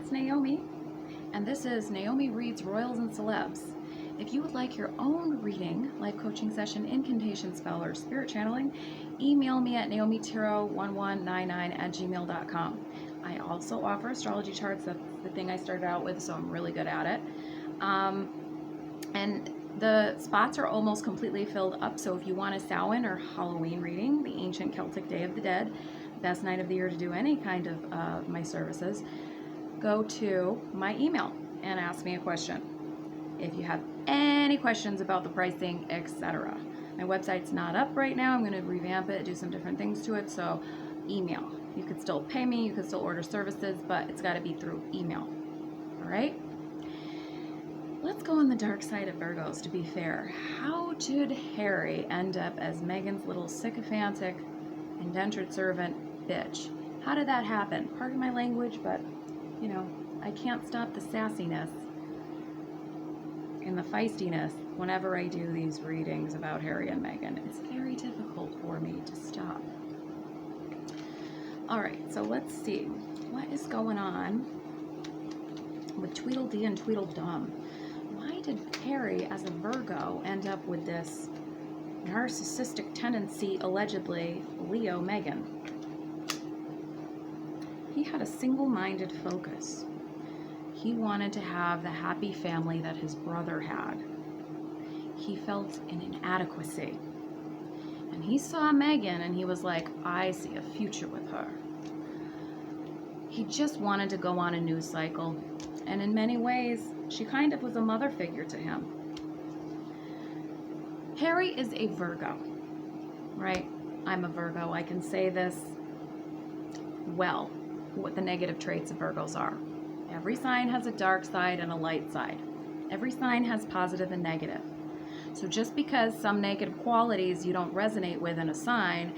it's Naomi, and this is Naomi Reads Royals and Celebs. If you would like your own reading, life coaching session, incantation spell, or spirit channeling, email me at naomitarot1199@gmail.com. I also offer astrology charts. That's the thing I started out with, so I'm really good at it. And the spots are almost completely filled up, so if you want a Samhain or Halloween reading, the ancient Celtic Day of the Dead, best night of the year to do any kind of my services, go to my email and ask me a question. If you have any questions about the pricing, etc. My website's not up right now. I'm going to revamp it, do some different things to it, so email. You could still pay me, you could still order services, but it's got to be through email. All right? Let's go on the dark side of Virgos, to be fair. How did Harry end up as Meghan's little sycophantic, indentured servant bitch? How did that happen? Pardon my language, but, you know, I can't stop the sassiness and the feistiness whenever I do these readings about Harry and Meghan. It's very difficult for me to stop. All right, so let's see. What is going on with Tweedledee and Tweedledum? Why did Harry, as a Virgo, end up with this narcissistic tendency, allegedly, Leo Meghan? He had a single-minded focus. He wanted to have the happy family that his brother had. He felt an inadequacy. And he saw Meghan and he was like, I see a future with her. He just wanted to go on a news cycle. And in many ways, she kind of was a mother figure to him. Harry is a Virgo, right? I'm a Virgo. I can say this well, what the negative traits of Virgos are. Every sign has a dark side and a light side. Every sign has positive and negative. So just because some negative qualities you don't resonate with in a sign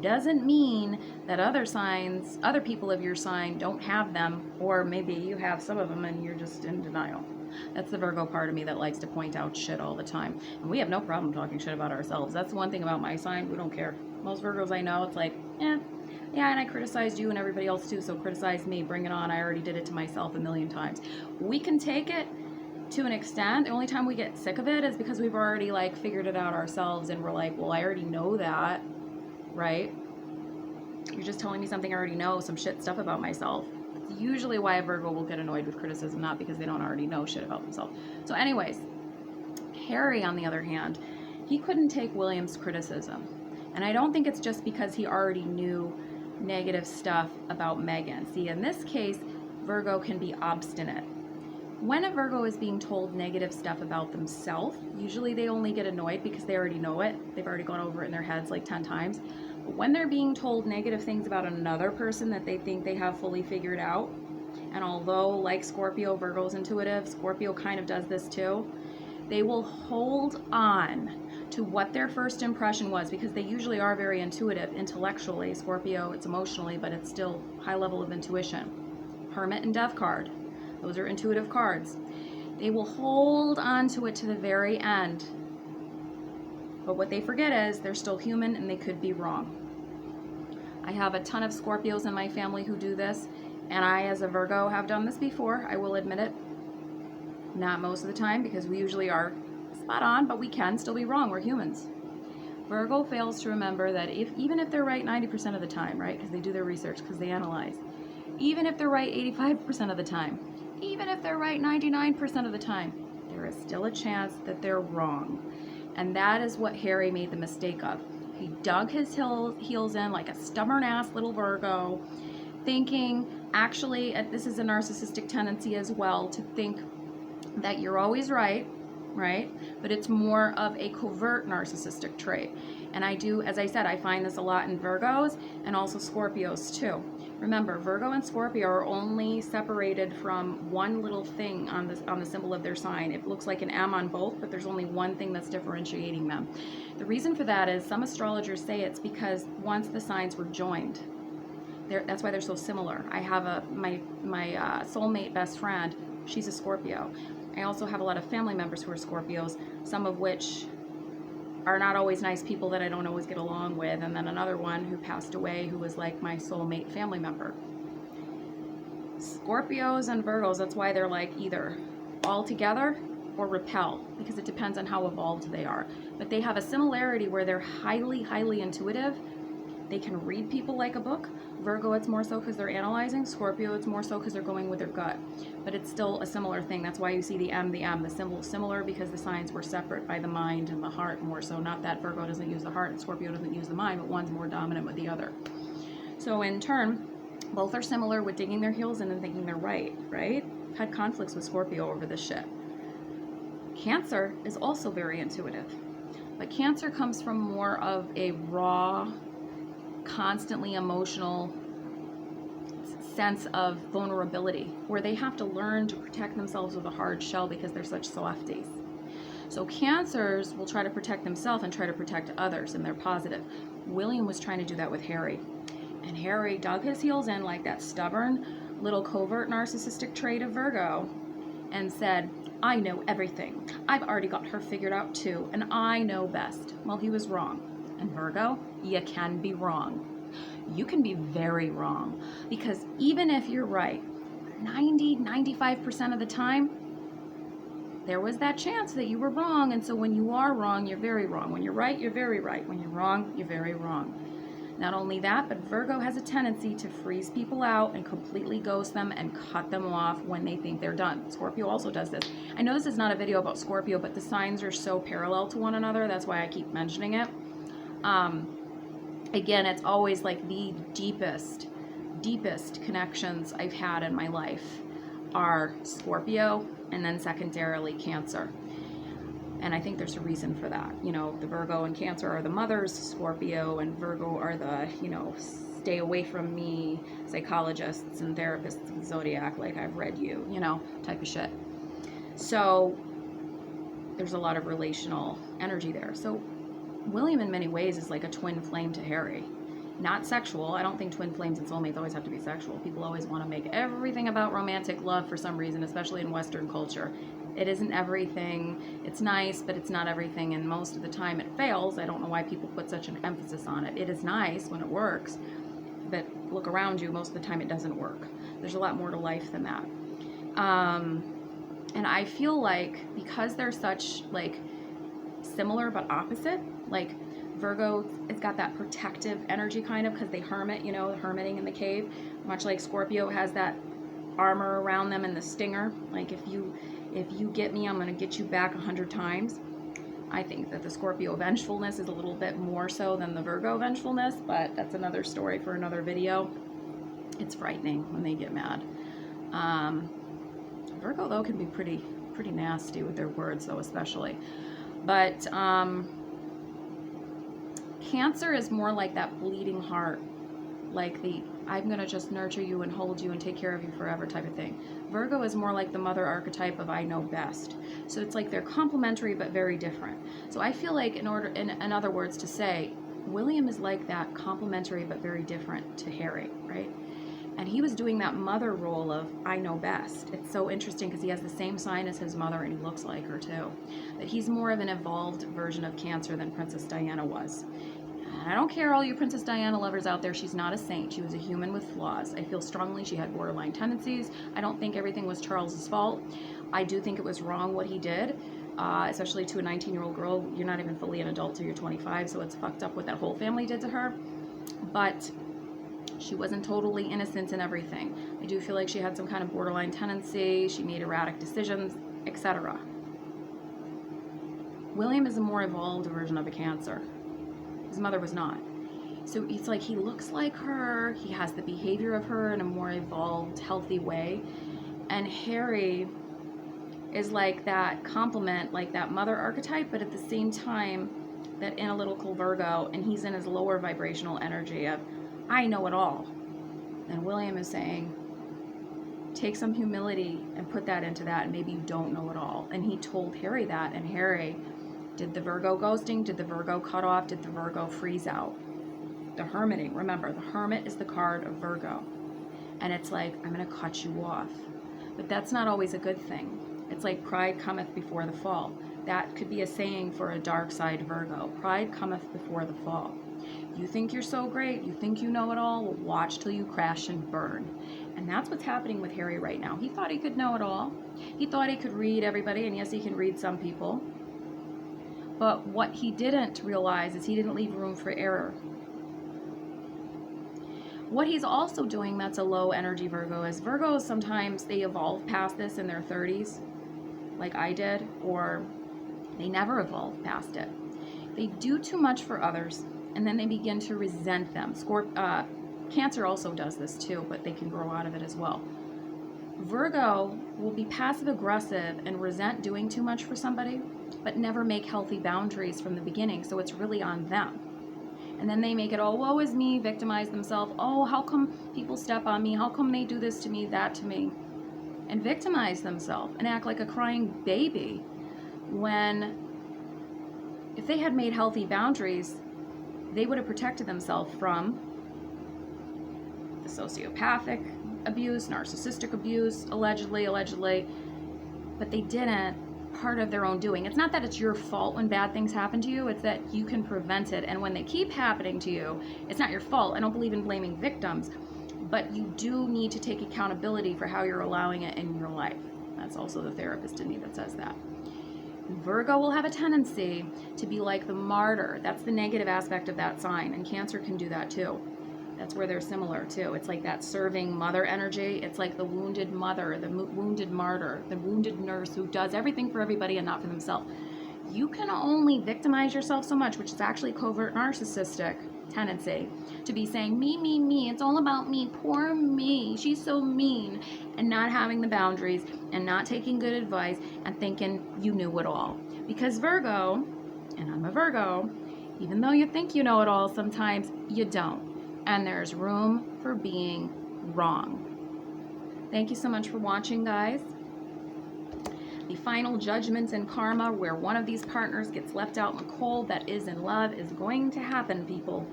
doesn't mean that other signs, other people of your sign don't have them, or maybe you have some of them and you're just in denial. That's the Virgo part of me that likes to point out shit all the time. And we have no problem talking shit about ourselves. That's one thing about my sign. We don't care. Most Virgos I know, it's like, yeah, and I criticized you and everybody else too, so criticize me. Bring it on. I already did it to myself a million times. We can take it to an extent. The only time we get sick of it is because we've already like figured it out ourselves and we're like, well, I already know that, right? You're just telling me something I already know, some shit stuff about myself. It's usually why a Virgo will get annoyed with criticism, not because they don't already know shit about themselves. So anyways, Harry, on the other hand, he couldn't take William's criticism. And I don't think it's just because he already knew negative stuff about Meghan. See, in this case, Virgo can be obstinate. When a Virgo is being told negative stuff about themselves, usually they only get annoyed because they already know it. They've already gone over it in their heads like 10 times. But when they're being told negative things about another person that they think they have fully figured out, and although, like Scorpio, Virgo's intuitive, Scorpio kind of does this too, they will hold on to what their first impression was, because they usually are very intuitive intellectually. Scorpio, it's emotionally, but it's still high level of intuition. Hermit and Death card, those are intuitive cards. They will hold on to it to the very end. But what they forget is they're still human and they could be wrong. I have a ton of Scorpios in my family who do this, and I, as a Virgo, have done this before. I will admit it. Not most of the time, because we usually are spot on, but we can still be wrong. We're humans. Virgo fails to remember that even if they're right 90% of the time, right, because they do their research, because they analyze, even if they're right 85% of the time, even if they're right 99% of the time, there is still a chance that they're wrong. And that is what Harry made the mistake of. He dug his heels in like a stubborn-ass little Virgo, thinking, actually, this is a narcissistic tendency as well, to think that you're always right? But it's more of a covert narcissistic trait. And I do, as I said, I find this a lot in Virgos and also Scorpios too. Remember, Virgo and Scorpio are only separated from one little thing on the symbol of their sign. It looks like an M on both, but there's only one thing that's differentiating them. The reason for that is some astrologers say it's because once the signs were joined, that's why they're so similar. I have my soulmate best friend, she's a Scorpio. I also have a lot of family members who are Scorpios, some of which are not always nice people that I don't always get along with, and then another one who passed away who was like my soulmate family member. Scorpios and Virgos, that's why they're like either all together or repel, because it depends on how evolved they are. But they have a similarity where they're highly, highly intuitive. They can read people like a book. Virgo, it's more so because they're analyzing. Scorpio, it's more so because they're going with their gut. But it's still a similar thing. That's why you see the the symbol similar, because the signs were separate by the mind and the heart more so. Not that Virgo doesn't use the heart and Scorpio doesn't use the mind, but one's more dominant with the other. So in turn, both are similar with digging their heels in and thinking they're right? I've had conflicts with Scorpio over this shit. Cancer is also very intuitive. But Cancer comes from more of a raw, constantly emotional sense of vulnerability, where they have to learn to protect themselves with a hard shell because they're such softies. So Cancers will try to protect themselves and try to protect others, and they're positive. William was trying to do that with Harry. And Harry dug his heels in like that stubborn little covert narcissistic trait of Virgo and said, I know everything. I've already got her figured out too, and I know best. Well, he was wrong. And Virgo, you can be wrong. You can be very wrong, because even if you're right 90-95% of the time, there was that chance that you were wrong. And so when you are wrong, you're very wrong. When you're right, you're very right. When you're wrong, you're very wrong. Not only that, but Virgo has a tendency to freeze people out and completely ghost them and cut them off when they think they're done. Scorpio also does this. I know this is not a video about Scorpio, but the signs are so parallel to one another. That's why I keep mentioning it. Again, it's always like the deepest connections I've had in my life are Scorpio and then secondarily Cancer. And I think there's a reason for that. You know, the Virgo and Cancer are the mothers, Scorpio and Virgo are the, you know, stay away from me psychologists and therapists of the zodiac, like I've read you, you know, type of shit. So there's a lot of relational energy there. So William in many ways is like a twin flame to Harry. Not sexual. I don't think twin flames and soulmates always have to be sexual. People always want to make everything about romantic love for some reason, especially in Western culture. It isn't everything. It's nice, but it's not everything, and most of the time it fails. I don't know why people put such an emphasis on it. It is nice when it works, but look around you, most of the time it doesn't work. There's a lot more to life than that. And I feel like because they're such like similar but opposite, like Virgo, it's got that protective energy kind of because they hermit, you know, hermiting in the cave, much like Scorpio has that armor around them and the stinger. Like if you get me, I'm going to get you back 100 times. I think that the Scorpio vengefulness is a little bit more so than the Virgo vengefulness, but that's another story for another video. It's frightening when they get mad. Virgo, though, can be pretty nasty with their words, though, especially. But Cancer is more like that bleeding heart, like the I'm going to just nurture you and hold you and take care of you forever type of thing. Virgo is more like the mother archetype of I know best. So it's like they're complementary but very different. So I feel like in other words to say, William is like that complementary but very different to Harry, right? And he was doing that mother role of I know best. It's so interesting because he has the same sign as his mother and he looks like her too. But he's more of an evolved version of Cancer than Princess Diana was. And I don't care all you Princess Diana lovers out there, she's not a saint. She was a human with flaws. I feel strongly she had borderline tendencies. I don't think everything was Charles's fault. I do think it was wrong what he did, especially to a 19-year-old girl. You're not even fully an adult till you're 25, so it's fucked up what that whole family did to her. But she wasn't totally innocent in everything. I do feel like she had some kind of borderline tendency. She made erratic decisions, etc. William is a more evolved version of a Cancer. His mother was not. So it's like he looks like her. He has the behavior of her in a more evolved, healthy way. And Harry is like that complement, like that mother archetype, but at the same time, that analytical Virgo, and he's in his lower vibrational energy of, I know it all. And William is saying, take some humility and put that into that, and maybe you don't know it all. And he told Harry that, and Harry, did the Virgo ghosting? Did the Virgo cut off? Did the Virgo freeze out? The hermiting, remember, the hermit is the card of Virgo. And it's like, I'm going to cut you off. But that's not always a good thing. It's like pride cometh before the fall. That could be a saying for a dark side Virgo. Pride cometh before the fall. You think you're so great, you think you know it all, well, watch till you crash and burn. And that's what's happening with Harry right now. He thought he could know it all. He thought he could read everybody, and yes, he can read some people. But what he didn't realize is he didn't leave room for error. What he's also doing that's a low energy Virgo is Virgos sometimes they evolve past this in their 30s, like I did, or they never evolve past it. They do too much for others, and then they begin to resent them. Cancer also does this too, but they can grow out of it as well. Virgo will be passive aggressive and resent doing too much for somebody, but never make healthy boundaries from the beginning, so it's really on them. And then they make it, oh, woe is me, victimize themselves. Oh, how come people step on me? How come they do this to me, that to me? And victimize themselves and act like a crying baby when if they had made healthy boundaries, they would have protected themselves from the sociopathic abuse, narcissistic abuse, allegedly, but they didn't. Part of their own doing. It's not that it's your fault when bad things happen to you, it's that you can prevent it. And when they keep happening to you, it's not your fault. I don't believe in blaming victims, but you do need to take accountability for how you're allowing it in your life. That's also the therapist in me that says that. Virgo will have a tendency to be like the martyr. That's the negative aspect of that sign, and Cancer can do that too. That's where they're similar too. It's like that serving mother energy. It's like the wounded mother, the wounded martyr, the wounded nurse who does everything for everybody and not for themselves. You can only victimize yourself so much, which is actually covert narcissistic tendency to be saying, me, it's all about me, poor me, she's so mean, and not having the boundaries and not taking good advice and thinking you knew it all. Because Virgo, and I'm a Virgo, even though you think you know it all, sometimes you don't. And there's room for being wrong. Thank you so much for watching, guys. The final judgment in karma, where one of these partners gets left out in the cold that is in love, is going to happen, people.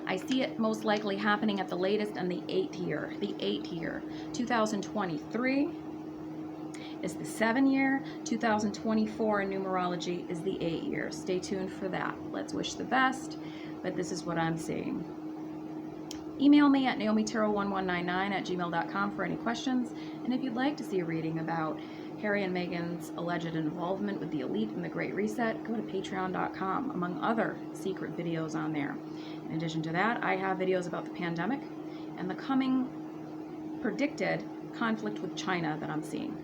I see it most likely happening at the latest in the 8th year. The 8th year. 2023 is the 7 year. 2024 in numerology is the 8 year. Stay tuned for that. Let's wish the best, but this is what I'm seeing. Email me at naomitarot1199@gmail.com for any questions. And if you'd like to see a reading about Harry and Meghan's alleged involvement with the elite and the Great Reset, go to patreon.com, among other secret videos on there. In addition to that, I have videos about the pandemic and the coming predicted conflict with China that I'm seeing.